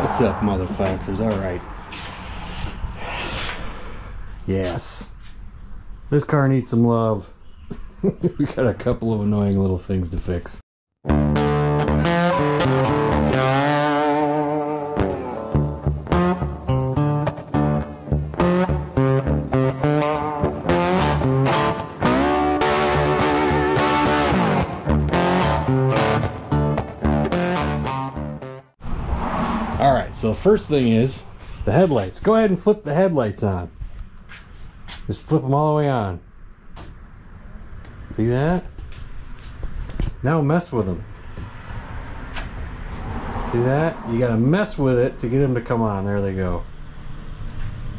What's up, motherfuckers? Alright. Yes. This car needs some love. We got a couple of annoying little things to fix. Alright, so the first thing is the headlights. Go ahead and flip the headlights on. Just flip them all the way on. See that? Now mess with them. See that? You gotta mess with it to get them to come on. There they go.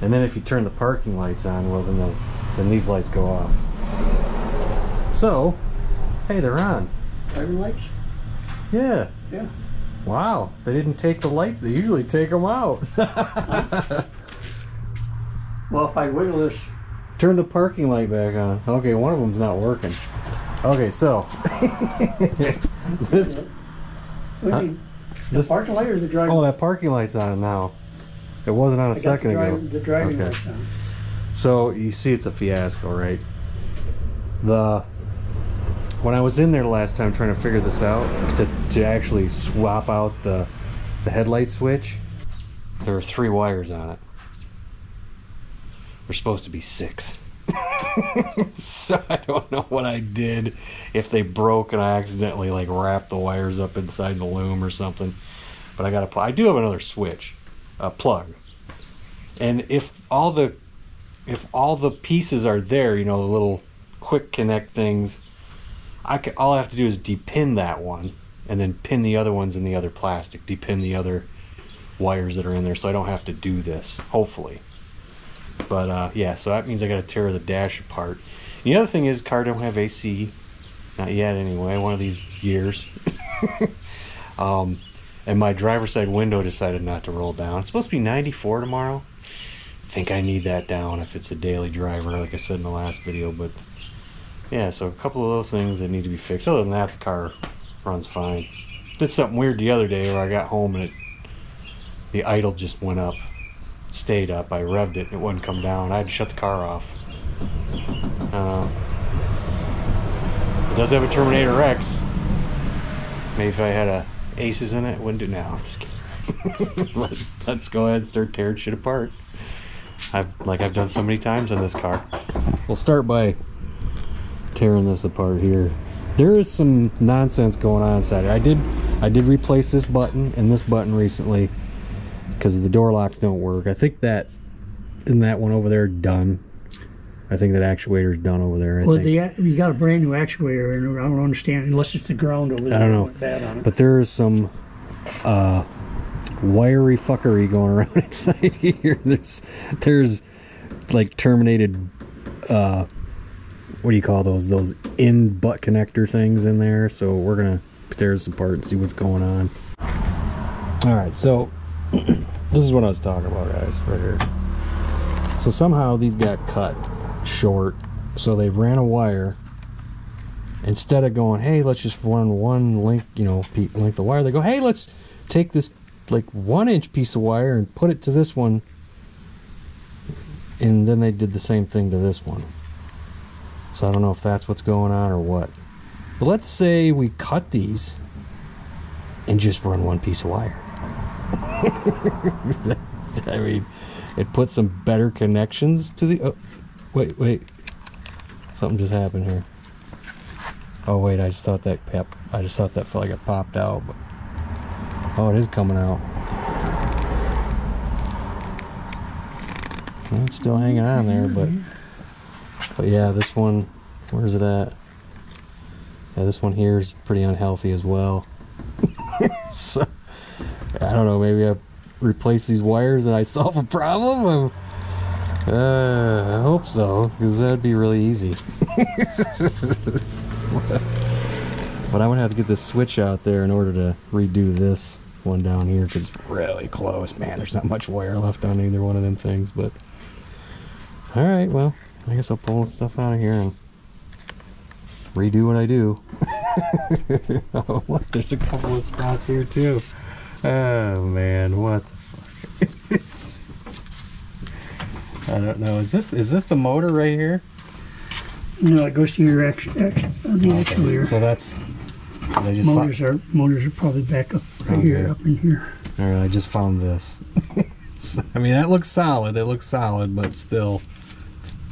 And then if you turn the parking lights on, well then these lights go off. So, hey, they're on. Driving lights? Yeah. Yeah. Wow, they didn't take the lights. They usually take them out. Well, if I wiggle this... Turn the parking light back on. Okay, one of them's not working. Okay, so... this... The parking light or the driving? Oh, that parking light's on now. It wasn't on a second ago. The driving light's on. So, you see it's a fiasco, right? When I was in there last time trying to figure this out, to actually swap out the headlight switch, there are 3 wires on it. There's supposed to be 6. So I don't know what I did, if they broke and I accidentally like wrapped the wires up inside the loom or something. But I do have another switch, a plug. And if all the pieces are there, you know, the little quick connect things, all I have to do is depin that one and then pin the other ones in the other plastic, depin the other wires that are in there, so I don't have to do this, hopefully. But yeah, so that means I gotta tear the dash apart. The other thing is, car don't have AC, not yet anyway, one of these years. And my driver's side window decided not to roll down. It's supposed to be 94 tomorrow. I think I need that down if it's a daily driver, like I said in the last video. But yeah, so a couple of those things that need to be fixed. Other than that, the car runs fine. Did something weird the other day where I got home and the idle just went up. Stayed up. I revved it and it wouldn't come down. I had to shut the car off. It does have a Terminator X. Maybe if I had Aces in it, it wouldn't do. Now I'm just kidding. Let's go ahead and start tearing shit apart. Like I've done so many times on this car. We'll start by tearing this apart here. There is some nonsense going on inside it. I did replace this button and this button recently because the door locks don't work. I think that one over there done. I think that actuator's done over there. You got a brand new actuator, and I don't understand unless it's the ground over there. I don't know. Bad on it. But there is some wiry fuckery going around inside here. There's like terminated what do you call those in butt connector things in there, so we're gonna tear this apart and see what's going on. All right, so this is what I was talking about, guys, right here. So somehow these got cut short, so they ran a wire. Instead of going, hey, let's just run one length, you know, length of wire, they go, hey, let's take this like 1-inch piece of wire and put it to this one, and then they did the same thing to this one. So I don't know if that's what's going on or what. But let's say we cut these and just run one piece of wire. I mean, it puts some better connections to the... Oh, wait. Something just happened here. Oh wait, I just thought that felt like it popped out, but oh, it is coming out. Well, it's still hanging on there, but yeah, this one, where's it at? Yeah, this one here is pretty unhealthy as well. So, I don't know, maybe I replace these wires and I solve a problem? I hope so, because that'd be really easy. But I'm gonna have to get this switch out there in order to redo this one down here, because it's really close. Man, there's not much wire left on either one of them things. But alright, well, I guess I'll pull this stuff out of here and redo what I do. Oh, look, there's a couple of spots here too. Oh man, what? I don't know. Is this the motor right here? No, it goes to your the actuator. So that's they just motors are probably back up right here, up in here. All right, I just found this. I mean, that looks solid. It looks solid, but still.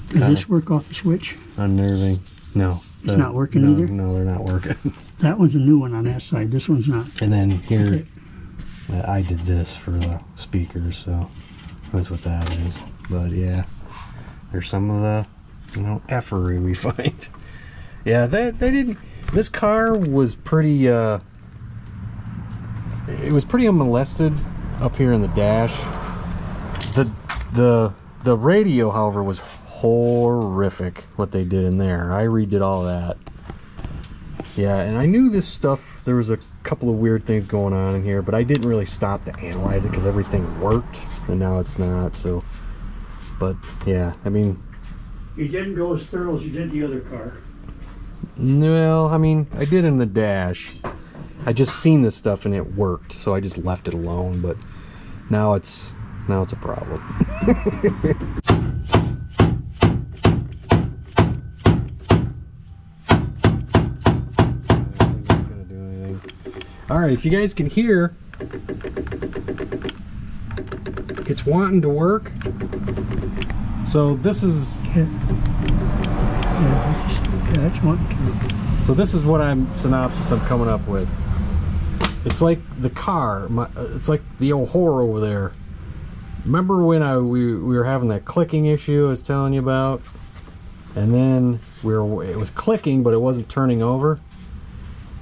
Does this work off the switch? Unnerving. No. It's not working either? No, they're not working. That one's a new one on that side. This one's not. And then here, I did this for the speakers, so that's what that is. But yeah, there's some of the, effery we find. Yeah, they didn't. This car was pretty. It was pretty unmolested up here in the dash. The radio, however, was horrific what they did in there. I redid all that. Yeah, and I knew this stuff, there was a couple of weird things going on in here, but I didn't really stop to analyze it because everything worked, and now it's not, so. But yeah, I mean, you didn't go as thorough as you did the other car. Well, I mean, I did in the dash. I just seen this stuff and it worked, so I just left it alone, but now it's a problem. Alright, if you guys can hear, it's wanting to work. So this is... that's wanting to. So this is what I'm coming up with. It's like the car, it's like the old whore over there. Remember when we were having that clicking issue I was telling you about? And then it was clicking, but it wasn't turning over.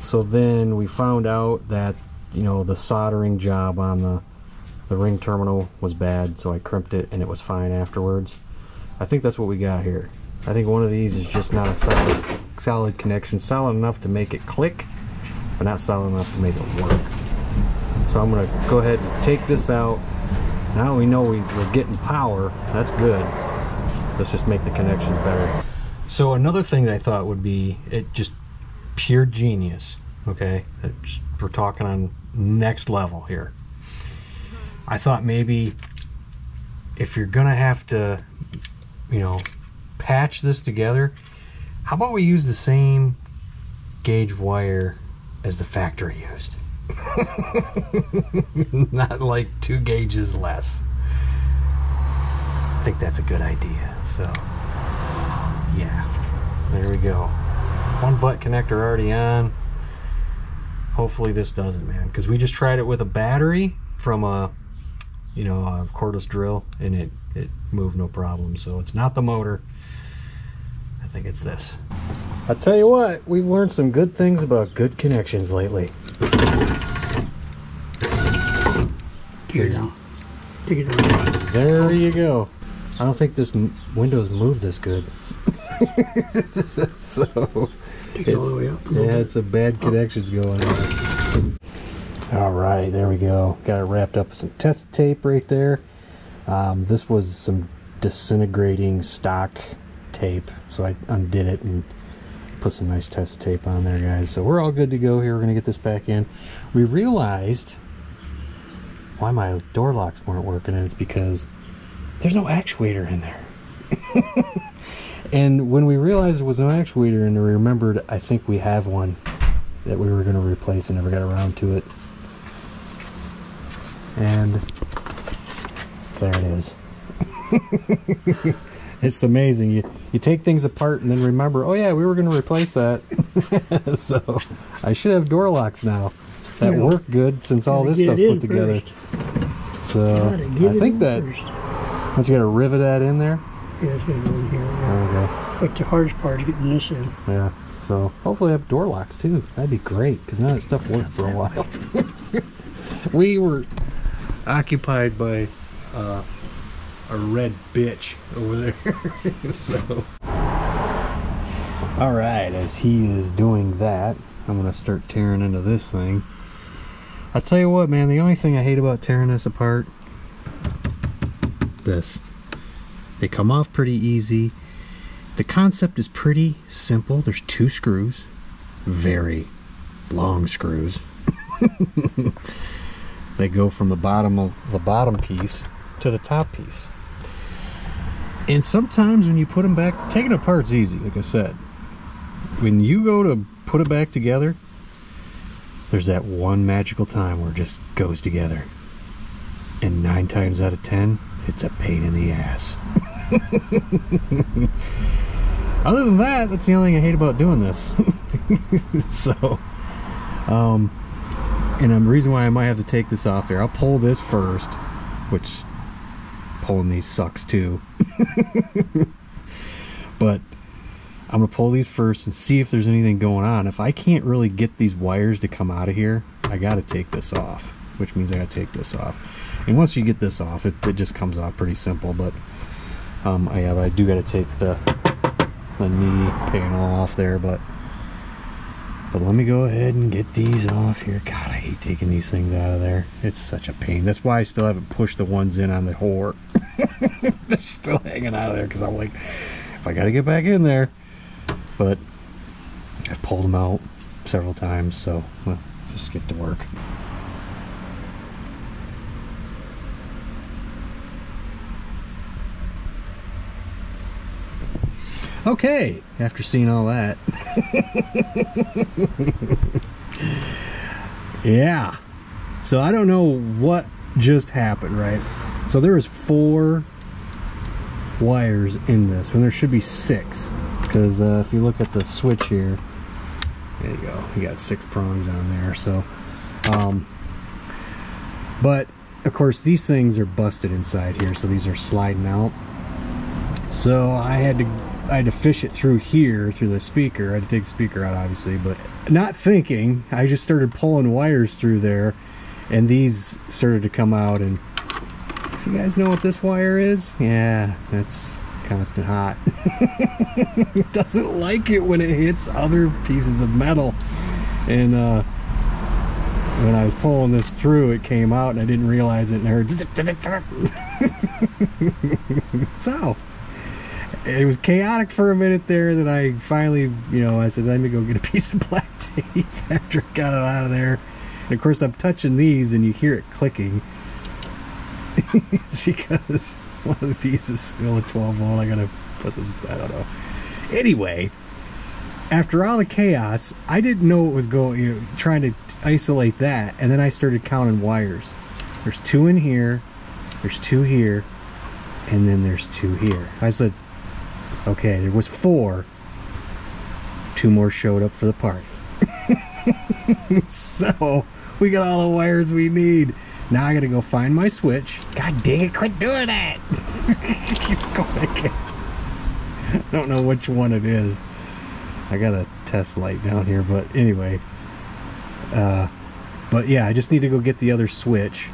So then we found out that, the soldering job on the ring terminal was bad, so I crimped it and it was fine afterwards. I think that's what we got here. I think one of these is just not a solid connection, solid enough to make it click, but not solid enough to make it work. So I'm going to go ahead and take this out. Now we know we're getting power. That's good. Let's just make the connections better. So another thing that I thought would be just pure genius. Okay, we're talking on next level here. I thought maybe if you're gonna have to, patch this together, how about we use the same gauge wire as the factory used? Not like 2 gauges less. I think that's a good idea. So yeah, there we go. One butt connector already on. Hopefully this doesn't, man, because we just tried it with a battery from a cordless drill, and it moved no problem. So it's not the motor. I think it's this. I'll tell you what, we've learned some good things about good connections lately. Dig it down. Dig it down. There you go. I don't think this Windows moved this good. So it's a bad connections going on. All right, there we go. Got it wrapped up with some test tape right there. This was some disintegrating stock tape, so I undid it and put some nice test tape on there, guys. So we're all good to go here. We're gonna get this back in. We realized why my door locks weren't working, and it's because there's no actuator in there. And when we realized there was no actuator in there, we remembered, I think we have one that we were going to replace and never got around to it. And there it is. It's amazing. You take things apart and then remember, oh yeah, we were going to replace that. So I should have door locks now that work good since all this stuff's put together. So I think that, don't you got to rivet that in there? Yeah, it's going to go in here. Yeah. There we go. But the hardest part is getting this in. Yeah. So hopefully I have door locks too. That'd be great, because none of that stuff worked for a while. We were occupied by a red bitch over there. So all right, as he is doing that, I'm gonna start tearing into this thing. I'll tell you what, man, the only thing I hate about tearing this apart, this. They come off pretty easy. The concept is pretty simple. There's 2 screws, very long screws. They go from the bottom of the bottom piece to the top piece. And sometimes when you put them back, taking it apart's easy, like I said. When you go to put it back together, there's that one magical time where it just goes together. And 9 times out of 10, it's a pain in the ass. Other than that, that's the only thing I hate about doing this. So, and the reason why I might have to take this off there, I'll pull this first, which pulling these sucks too. But I'm gonna pull these first and see if there's anything going on. If I can't really get these wires to come out of here, I gotta take this off, which means I gotta take this off. And once you get this off, it just comes off pretty simple. But I do gotta take the knee panel off there, but let me go ahead and get these off here. God, I hate taking these things out of there. It's such a pain. That's why I still haven't pushed the ones in on the whore. They're still hanging out of there because I'm like, if I gotta get back in there. But I've pulled them out several times, so well, just get to work. Okay, after seeing all that. Yeah. So I don't know what just happened, right? So there was 4 wires in this when there should be 6. Because if you look at the switch here, there you go. You got 6 prongs on there. So, but of course these things are busted inside here, so these are sliding out. So I had to fish it through here, through the speaker. I had to take the speaker out, obviously, but not thinking, I just started pulling wires through there, and these started to come out. And if you guys know what this wire is, yeah, that's constant hot. It doesn't like it when it hits other pieces of metal. And when I was pulling this through, it came out, and I didn't realize it, and I heard so it was chaotic for a minute there. That I finally, I said, let me go get a piece of black tape after I got it out of there. And of course I'm touching these and you hear it clicking. It's because one of these is still a 12 volt. I gotta put some, I don't know. Anyway, after all the chaos, I didn't know what was going, trying to isolate that, and then I started counting wires. There's 2 in here, there's 2 here, and then there's 2 here. I said, okay, there was 4. 2 more showed up for the party. So we got all the wires we need. Now I gotta go find my switch. God dang it, quit doing that! It keeps going again. I don't know which one it is. I got a test light down here, but anyway. But yeah, I just need to go get the other switch,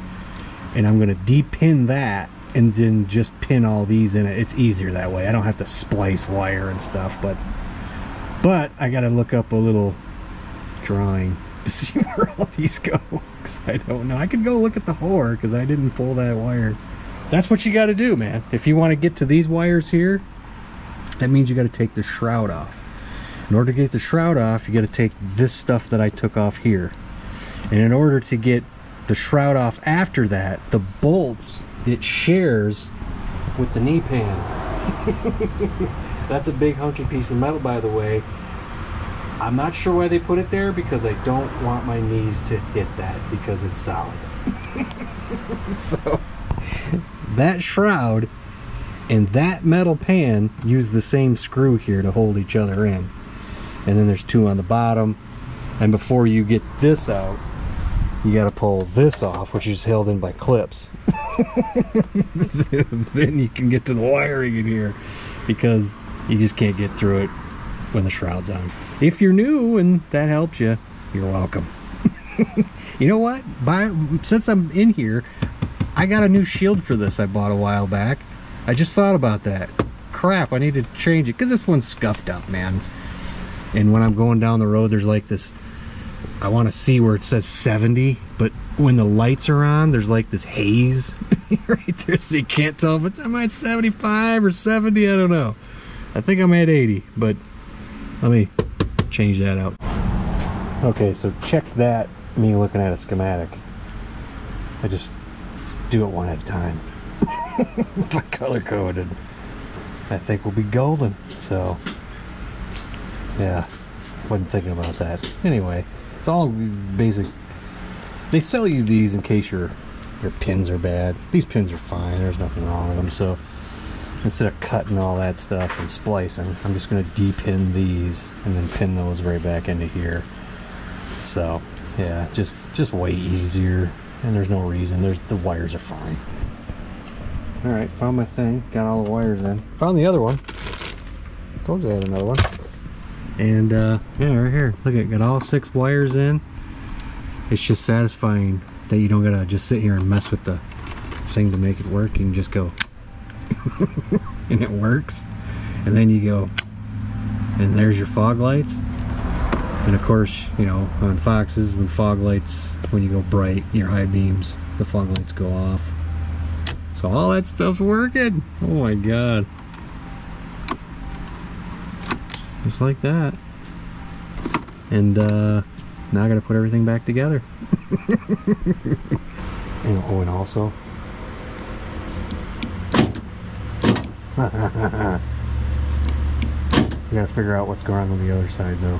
and I'm gonna de-pin that and then just pin all these in it. It's easier that way. I don't have to splice wire and stuff, but I gotta look up a little drawing to see where all these go, because I don't know. I could go look at the whore because I didn't pull that wire. That's what you got to do, man. If you want to get to these wires here, that means you got to take the shroud off. In order to get the shroud off, you got to take this stuff that I took off here. And in order to get the shroud off after that, the bolts, it shares with the knee pan. That's a big hunky piece of metal, by the way. I'm not sure why they put it there, because I don't want my knees to hit that because it's solid. So that shroud and that metal pan use the same screw here to hold each other in. And then there's 2 on the bottom. And before you get this out, you got to pull this off, which is held in by clips. Then you can get to the wiring in here, because you just can't get through it when the shroud's on. If you're new and that helps you, you're welcome. You know what? Since I'm in here, I got a new shield for this I bought a while back. I just thought about that. Crap, I need to change it, because this one's scuffed up, man. And when I'm going down the road, there's like this, I want to see where it says 70, but when the lights are on, there's like this haze right there, so you can't tell if it's at 75 or 70, I don't know. I think I'm at 80, but let me change that out. Okay, so check that, me looking at a schematic. I just do it one at a time. Color coded. I think we'll be golden. So yeah, wasn't thinking about that. Anyway, it's all basic. They sell you these in case your pins are bad. These pins are fine, there's nothing wrong with them. So instead of cutting all that stuff and splicing, I'm just going to de-pin these and then pin those right back into here. So yeah, just way easier, and there's no reason. The wires are fine. All right, found my thing, got all the wires in. Found the other one. Told you I had another one. And yeah, right here, look at, got all 6 wires in. It's just satisfying that you don't gotta just sit here and mess with the thing to make it work. You can just go and it works, and then you go and there's your fog lights. And of course, you know, on Foxes, when fog lights, when you go bright, your high beams, the fog lights go off. So all that stuff's working. Oh my god, just like that. And now I gotta put everything back together. And also you gotta figure out what's going on the other side though.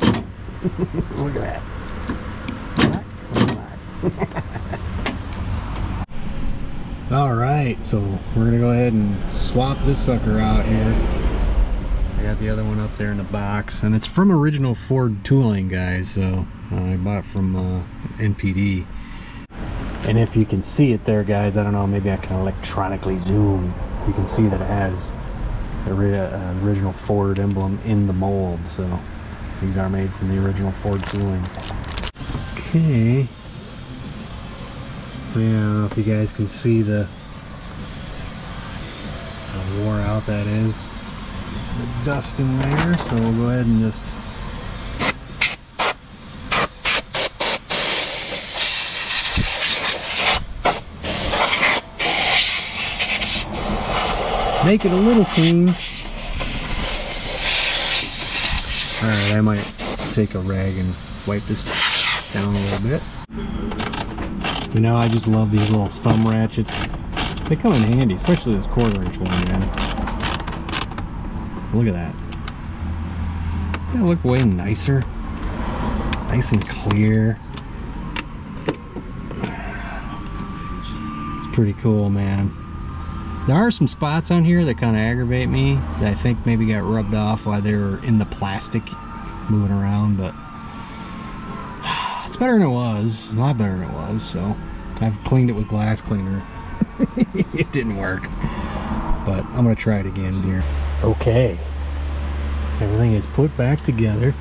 Look at that. Alright, so we're gonna go ahead and swap this sucker out here. I got the other one up there in the box, and it's from original Ford tooling, guys. So I bought it from NPD. And if you can see it there, guys, I don't know, maybe I can electronically zoom. You can see that it has the original Ford emblem in the mold. So these are made from the original Ford tooling. Okay. I don't know if you guys can see how wore out that is. The dust in there, so we'll go ahead and just make it a little clean. Alright, I might take a rag and wipe this down a little bit. You know, I just love these little thumb ratchets. They come in handy, especially this 1/4" one, man. Look at that. They look way nicer. Nice and clear. It's pretty cool, man. There are some spots on here that kind of aggravate me that I think maybe got rubbed off while they were in the plastic moving around, but it's better than it was. A lot better than it was, so I've cleaned it with glass cleaner. It didn't work, but I'm gonna try it again here. Okay, everything is put back together.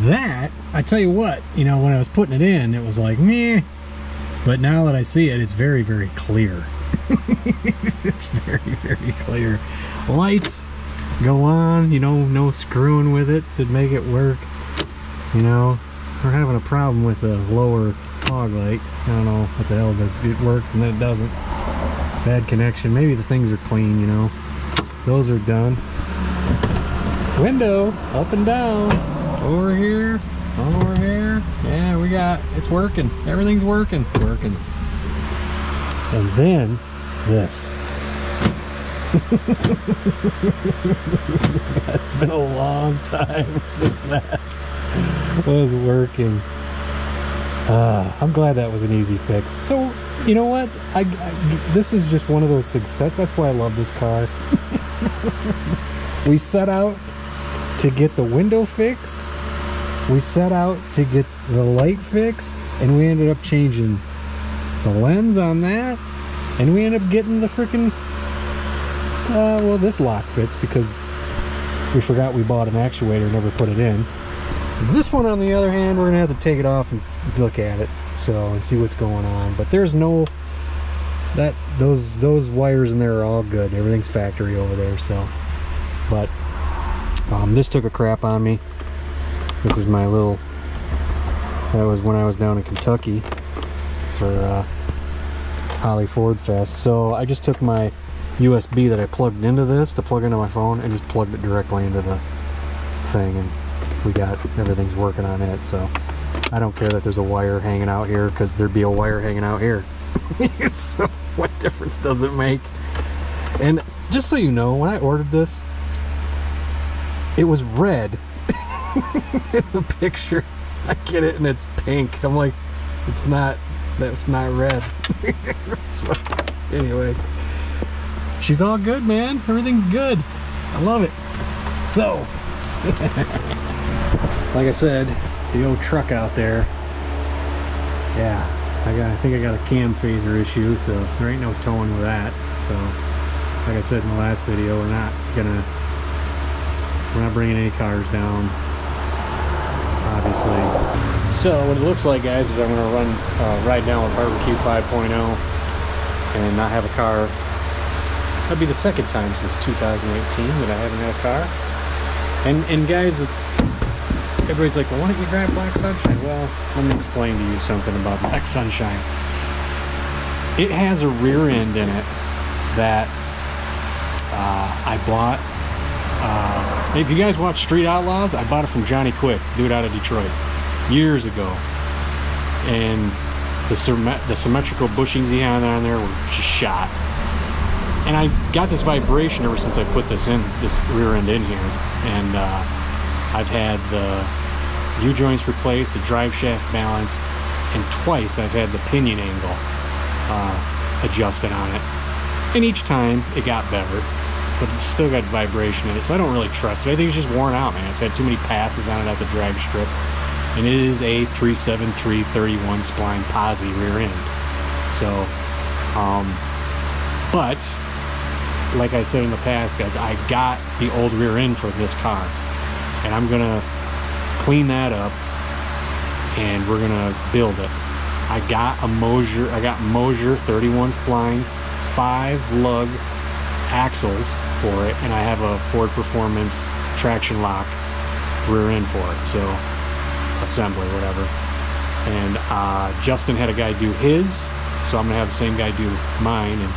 That, I tell you what, you know, when I was putting it in, it was like meh, but now that I see it, it's very, very clear. It's very, very clear. Lights go on, you know, no screwing with it to make it work. You know, we're having a problem with the lower fog light. I don't know what the hell this, it works and then it doesn't. Bad connection. Maybe the things are clean, you know. Those are done. Window up and down, over here, over here. Yeah, we got, it's working. Everything's working. And then this. It's been a long time since that was working. I'm glad that was an easy fix. So, you know what? This is just one of those success. That's why I love this car. We set out to get the window fixed. We set out to get the light fixed, and we ended up changing the lens on that, and we ended up getting the freaking well, this lock fixed because we forgot we bought an actuator and never put it in. This one, on the other hand, we're gonna have to take it off and look at it, so, and see what's going on. But there's no, those wires in there are all good. Everything's factory over there. So, but this took a crap on me. This is my little, that was when I was down in Kentucky for Holly Ford Fest. So I just took my USB that I plugged into this to plug into my phone and just plugged it directly into the thing, and we got, everything's working on it. So I don't care that there's a wire hanging out here, because there'd be a wire hanging out here. So what difference does it make? And just so you know, when I ordered this, it was red in the picture. I get it, and it's pink. I'm like, it's not. That's not red. So, anyway, she's all good, man. Everything's good. I love it. So, like I said, the old truck out there. Yeah, I think I got a cam phaser issue, so there ain't no towing with that. So, like I said in the last video, we're not bringing any cars down, obviously. So what it looks like, guys, is I'm going to ride down with Barbecue 5.0 and not have a car. That'd be the second time since 2018 that I haven't had a car. And guys, everybody's like, well, why don't you drive Black Sunshine? Well, let me explain to you something about Black Sunshine. It has a rear end in it that I bought. If you guys watch Street Outlaws, I bought it from Johnny Quick, dude out of Detroit, years ago. And the symmetrical bushings he had on there were just shot. And I got this vibration ever since I put this rear end in here. And I've had the U-joints replaced, the drive shaft balance, and twice I've had the pinion angle adjusted on it. And each time it got better, but it's still got vibration in it, so I don't really trust it. I think it's just worn out, man. It's had too many passes on it at the drag strip. And it is a 373/31 spline posi rear end. So, but like I said in the past, guys, I got the old rear end for this car, and I'm gonna clean that up, and we're gonna build it. I got Mosier 31 spline, 5 lug axles for it, and I have a Ford Performance traction lock rear end for it. So assembly, whatever. And Justin had a guy do his, so I'm gonna have the same guy do mine. And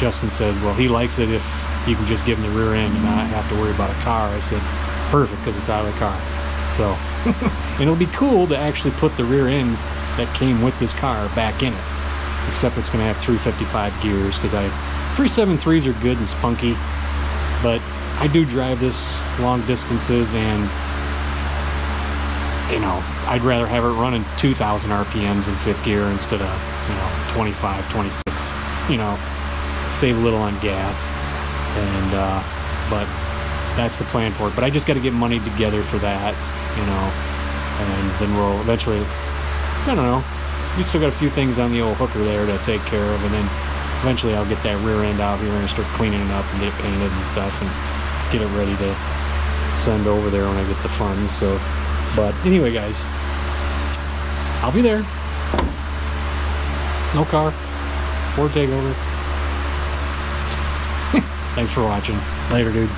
Justin said, well, he likes it if you can just give him the rear end and not have to worry about a car. I said, perfect, because it's out of the car. So, and it'll be cool to actually put the rear end that came with this car back in it, except it's gonna have 355 gears, because 373s are good and spunky, but I do drive this long distances, and you know, I'd rather have it running 2,000 RPMs in 5th gear instead of, you know, 25, 26, you know, save a little on gas. And but that's the plan for it. But I just got to get money together for that, you know, and then we'll eventually, I don't know, we still got a few things on the old hooker there to take care of, and then eventually I'll get that rear end out here and start cleaning it up and get it painted and stuff and get it ready to send over there when I get the funds. So, but anyway, guys, I'll be there. No car, Ford takeover. Thanks for watching. Later, dude.